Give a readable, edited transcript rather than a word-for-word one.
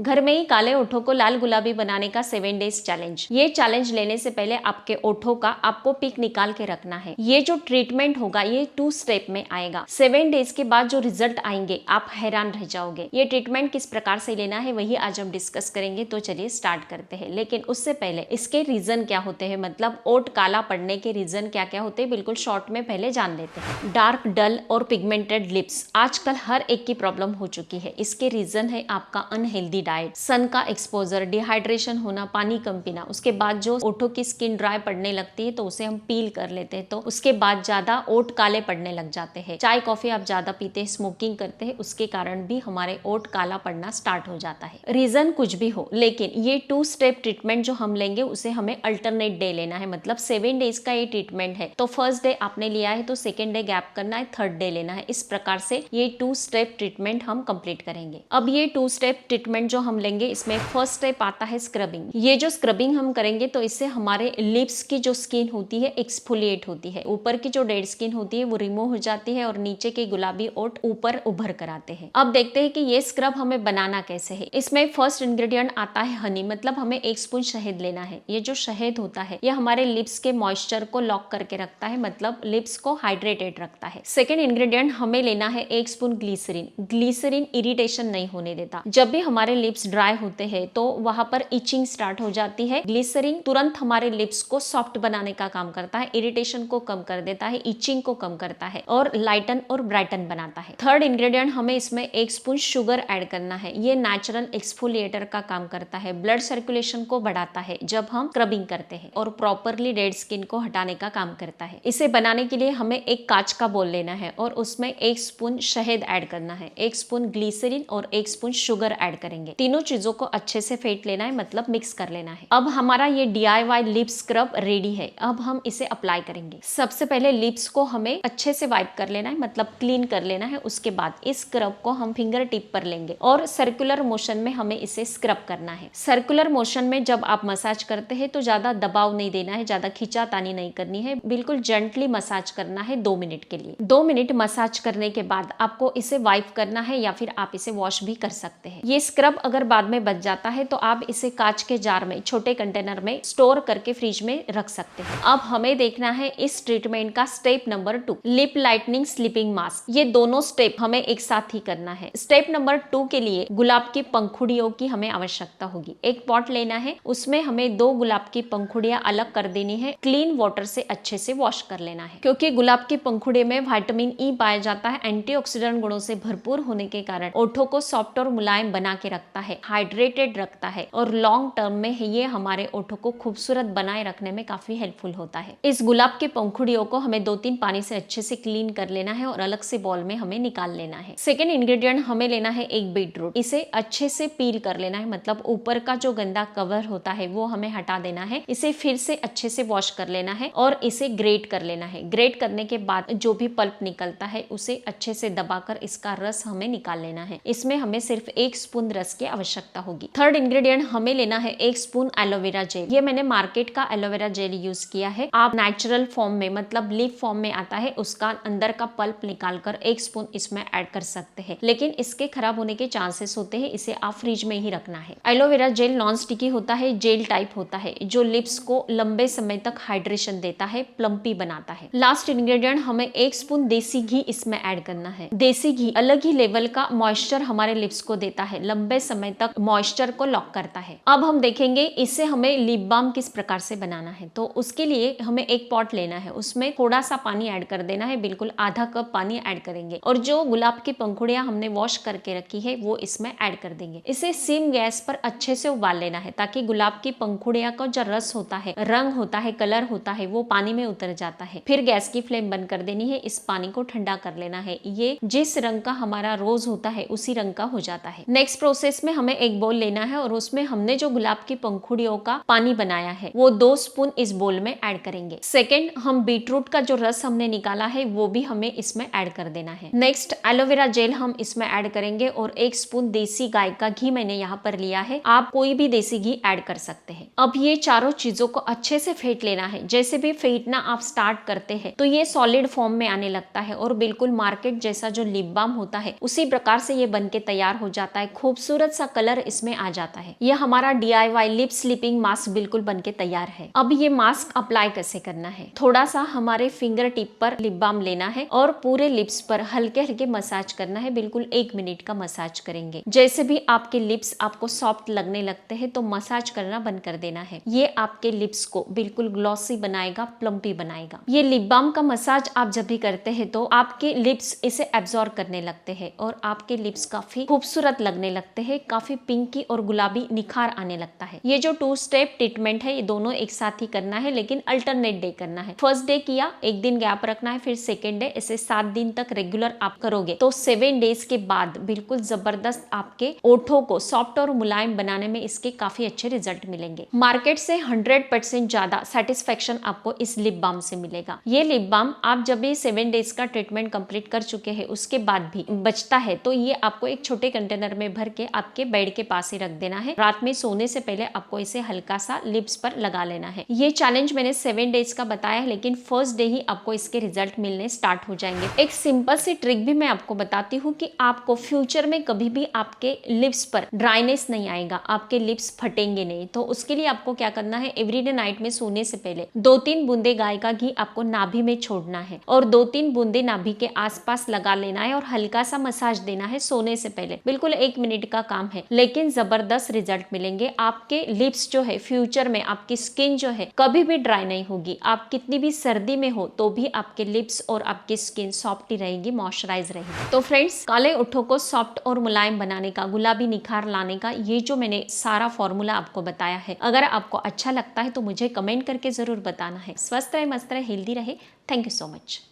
घर में ही काले ओठों को लाल गुलाबी बनाने का 7 डेज चैलेंज। ये चैलेंज लेने से पहले आपके ओठों का आपको पिक निकाल के रखना है। ये जो ट्रीटमेंट होगा ये 2 स्टेप में आएगा। 7 डेज के बाद जो रिजल्ट आएंगे आप हैरान रह जाओगे। ये ट्रीटमेंट किस प्रकार से लेना है वही आज हम डिस्कस करेंगे। तो चलिए स्टार्ट करते हैं। लेकिन उससे पहले इसके रीजन क्या होते हैं, मतलब ओठ काला पड़ने के रीजन क्या क्या होते हैं, बिल्कुल शॉर्ट में पहले जान लेते हैं। डार्क, डल और पिगमेंटेड लिप्स आजकल हर एक की प्रॉब्लम हो चुकी है। इसके रीजन है आपका अनहेल्दी डाइट, सन का एक्सपोजर, डिहाइड्रेशन होना, पानी कम पीना। उसके बाद जो ओठों की स्किन ड्राई पड़ने लगती है तो उसे हम पील कर लेते हैं, तो उसके बाद ज्यादा ओठ काले पड़ने लग जाते हैं। चाय कॉफी आप ज्यादा पीते हैं, स्मोकिंग करते हैं, उसके कारण भी हमारे ओठ काला पड़ना स्टार्ट हो जाता है। रीजन कुछ भी हो, लेकिन ये 2 स्टेप ट्रीटमेंट जो हम लेंगे उसे हमें अल्टरनेट डे लेना है। मतलब 7 डेज का ये ट्रीटमेंट है, तो फर्स्ट डे आपने लिया है तो सेकेंड डे गैप करना है, थर्ड डे लेना है। इस प्रकार से ये 2 स्टेप ट्रीटमेंट हम कंप्लीट करेंगे। अब ये 2 स्टेप ट्रीटमेंट जो हम लेंगे इसमें फर्स्ट स्टेप आता है स्क्रबिंग। ये जो स्क्रबिंग हम करेंगे तो इससे हमारे लिप्स की जो स्किन होती है एक्सफोलिएट होती है। ऊपर की जो डेड स्किन होती है वो रिमूव हो जाती है और नीचे के गुलाबी ओठ ऊपर उभर कर आते हैं। अब देखते हैं कि ये स्क्रब हमें बनाना कैसे है। इसमें फर्स्ट इंग्रेडिएंट आता है हनी, मतलब हमें 1 स्पून शहद लेना है। ये जो शहद होता है ये हमारे लिप्स के मॉइस्चर को लॉक करके रखता है, मतलब लिप्स को हाइड्रेटेड रखता है। सेकेंड इंग्रेडिएंट हमें लेना है 1 स्पून ग्लिसरीन। ग्लिसरीन इरिटेशन नहीं होने देता। जब भी हमारे लिप्स ड्राई होते हैं तो वहां पर इचिंग स्टार्ट हो जाती है। ग्लिसरीन तुरंत हमारे लिप्स को सॉफ्ट बनाने का काम करता है, इरिटेशन को कम कर देता है, इचिंग को कम करता है और लाइटन और ब्राइटन बनाता है। थर्ड इंग्रेडिएंट हमें इसमें 1 स्पून शुगर ऐड करना है। ये नेचुरल एक्सफोलिएटर का काम करता है, ब्लड सर्कुलेशन को बढ़ाता है जब हम स्क्रबिंग करते हैं और प्रॉपरली डेड स्किन को हटाने का काम करता है। इसे बनाने के लिए हमें एक कांच का बोल लेना है और उसमें 1 स्पून शहद ऐड करना है, 1 स्पून ग्लिसरीन और 1 स्पून शुगर ऐड करेंगे। तीनों चीजों को अच्छे से फेंट लेना है, मतलब मिक्स कर लेना है। अब हमारा ये DIY लिप स्क्रब रेडी है। अब हम इसे अप्लाई करेंगे। सबसे पहले लिप्स को हमें अच्छे से वाइप कर लेना है, मतलब क्लीन कर लेना है। उसके बाद इस स्क्रब को हम फिंगर टिप पर लेंगे और सर्कुलर मोशन में हमें इसे स्क्रब करना है। सर्कुलर मोशन में जब आप मसाज करते हैं तो ज्यादा दबाव नहीं देना है, ज्यादा खींचातानी नहीं करनी है, बिल्कुल जेंटली मसाज करना है 2 मिनट के लिए। 2 मिनट मसाज करने के बाद आपको इसे वाइप करना है या फिर आप इसे वॉश भी कर सकते हैं। ये स्क्रब अगर बाद में बच जाता है तो आप इसे कांच के जार में, छोटे कंटेनर में स्टोर करके फ्रिज में रख सकते हैं। अब हमें देखना है इस ट्रीटमेंट का step number 2, lip lightning sleeping mask. ये दोनों स्टेप हमें एक साथ ही करना है। स्टेप नंबर 2 के लिए गुलाब की पंखुड़ियों की हमें आवश्यकता होगी। एक पॉट लेना है, उसमें हमें 2 गुलाब की पंखुड़ियां अलग कर देनी है। क्लीन वाटर से अच्छे से वॉश कर लेना है, क्योंकि गुलाब की पंखुड़ियों में विटामिन ई पाया जाता है। एंटीऑक्सीडेंट गुणों से भरपूर होने के कारण ओठों को सॉफ्ट और मुलायम बना के रखता है, हाइड्रेटेड रखता है और लॉन्ग टर्म में ये हमारे ओठों को खूबसूरत बनाए रखने में काफी हेल्पफुल होता है। इस गुलाब की पंखुड़ियों को हमें 2-3 पानी से अच्छे से क्लीन कर लेना है और अलग से बॉल में हमें निकाल लेना है। सेकेंड इंग्रेडिएंट हमें लेना है 1 बीटरूट। इसे अच्छे से पील कर लेना है, मतलब ऊपर का जो गंदा कवर होता है वो हमें हटा देना है। इसे फिर से अच्छे से वॉश कर लेना है और इसे ग्रेट कर लेना है। ग्रेट करने के बाद जो भी पल्प निकलता है उसे अच्छे से दबाकर इसका रस हमें निकाल लेना है। इसमें हमें सिर्फ 1 स्पून रस की आवश्यकता होगी। थर्ड इंग्रेडिएंट हमें लेना है 1 स्पून एलोवेरा जेल। ये मैंने मार्केट का एलोवेरा जेल यूज किया है। आप नेचुरल फॉर्म में, मतलब लीफ फॉर्म में आता है, उसका अंदर का पल्प निकालकर 1 स्पून इसमें ऐड कर सकते हैं, लेकिन इसके खराब होने के चांसेस होते हैं। इसे आप फ्रिज में ही रखना है। एलोवेरा जेल नॉन स्टिकी होता है, जेल टाइप होता है, जो लिप्स को लंबे समय तक हाइड्रेशन देता है, प्लम्पी बनाता है। लास्ट इंग्रेडिएंट हमें 1 स्पून देसी घी इसमें ऐड करना है। देसी घी अलग ही लेवल का मॉइस्चर हमारे लिप्स को देता है, लंबे समय तक मॉइस्चर को लॉक करता है। अब हम देखेंगे इससे हमें लिप बाम किस प्रकार से बनाना है। तो उसके लिए हमें एक पॉट लेना है, उसमें थोड़ा सा पानी ऐड कर देना है, बिल्कुल आधा कप पानी ऐड करेंगे और जो गुलाब की पंखुड़ियां हमने वॉश करके रखी है वो इसमें ऐड कर देंगे। इसे सिम गैस पर अच्छे से उबाल लेना है, ताकि गुलाब की पंखुड़ियां का जो रस होता है, रंग होता है, कलर होता है, वो पानी में उतर जाता है। फिर गैस की फ्लेम बंद कर देनी है। इस पानी को ठंडा कर लेना है। ये जिस रंग का हमारा रोज होता है उसी रंग का हो जाता है। नेक्स्ट प्रोसेस में हमें एक बोल लेना है और उसमें हमने जो गुलाब की पंखुड़ियों का पानी बनाया है वो 2 स्पून इस बोल में ऐड करेंगे। सेकेंड, हम बीटरूट का जो रस हमने निकाला है वो भी हमें इसमें ऐड कर देना है। नेक्स्ट, एलोवेरा जेल हम इसमें ऐड करेंगे और 1 स्पून देसी गाय का घी मैंने यहाँ पर लिया है। आप कोई भी देसी घी ऐड कर सकते हैं। अब ये चारों चीजों को अच्छे से फेंट लेना है। जैसे भी फेंटना आप स्टार्ट करते हैं तो ये सॉलिड फॉर्म में आने लगता है और बिल्कुल मार्केट जैसा जो लिप बाम होता है उसी प्रकार से ये बन के तैयार हो जाता है। खूबसूरत सा कलर इसमें आ जाता है। ये हमारा DIY लिप स्लीपिंग मास्क बिल्कुल बनके तैयार है। अब ये मास्क अप्लाई कैसे करना है, थोड़ा सा हमारे फिंगर टिप पर लिप बाम लेना है और पूरे लिप्स पर हल्के हल्के मसाज करना है। बिल्कुल 1 मिनट का मसाज करेंगे। जैसे भी आपके लिप्स आपको सॉफ्ट लगने लगते हैं तो मसाज करना बंद कर देना है। ये आपके लिप्स को बिल्कुल ग्लॉसी बनाएगा, प्लम्पी बनाएगा। ये लिप बाम का मसाज आप जब भी करते हैं तो आपके लिप्स इसे एब्जॉर्ब करने लगते हैं और आपके लिप्स काफी खूबसूरत लगने लगते हैं, काफी पिंकी और गुलाबी निखार आने लगता है। ये जो 2 स्टेप ट्रीटमेंट है ये दोनों एक साथ ही करना है, लेकिन अल्टरनेट डे करना है। फर्स्ट डे किया, 1 दिन गैप रखना है, फिर सेकेंड डे, ऐसे 7 दिन तक रेगुलर आप करोगे तो 7 डेज के बाद बिल्कुल जबरदस्त आपके ओठों को सॉफ्ट और मुलायम बनाने में इसके काफी अच्छे रिजल्ट मिलेंगे। मार्केट से 100% ज्यादा सेटिस्फेक्शन आपको इस लिप बाम से मिलेगा। ये लिप बाम आप जब भी 7 डेज का ट्रीटमेंट कंप्लीट कर चुके हैं उसके बाद भी बचता है तो ये आपको एक छोटे कंटेनर में भर के आपके बेड के पास ही रख देना है। रात में सोने से पहले आपको इसे हल्का सा लिप्स पर लगा लेना है। ये चैलेंज मैंने 7 डेज का बताया है, लेकिन फर्स्ट डे ही आपको इसके रिजल्ट मिलने स्टार्ट हो जाएंगे। एक सिंपल सी ट्रिक भी मैं आपको बताती हूँ कि आपको फ्यूचर में कभी भी आपके लिप्स पर ड्राइनेस नहीं आएगा, आपके लिप्स फटेंगे नहीं। तो उसके लिए आपको क्या करना है, एवरीडे नाइट में सोने से पहले 2-3 बूंदे गाय का घी आपको नाभि में छोड़ना है और 2-3 बूंदे नाभि के आसपास लगा लेना है और हल्का सा मसाज देना है सोने से पहले। बिल्कुल 1 मिनट का काम है, लेकिन जबरदस्त रिजल्ट मिलेंगे। आपके लिप्स जो है फ्यूचर में, आपकी स्किन जो है कभी भी ड्राई नहीं होगी। आप कितनी भी सर्दी में हो तो भी आपके लिप्स और आपकी स्किन सॉफ्ट ही रहेगी, मॉइस्चराइज रहेगी। तो फ्रेंड्स, काले ओठों को सॉफ्ट और मुलायम बनाने का, गुलाबी निखार लाने का ये जो मैंने सारा फॉर्मूला आपको बताया है, अगर आपको अच्छा लगता है तो मुझे कमेंट करके जरूर बताना है। स्वस्थ रहे, मस्त रहे, हेल्दी रहे। Thank you so much.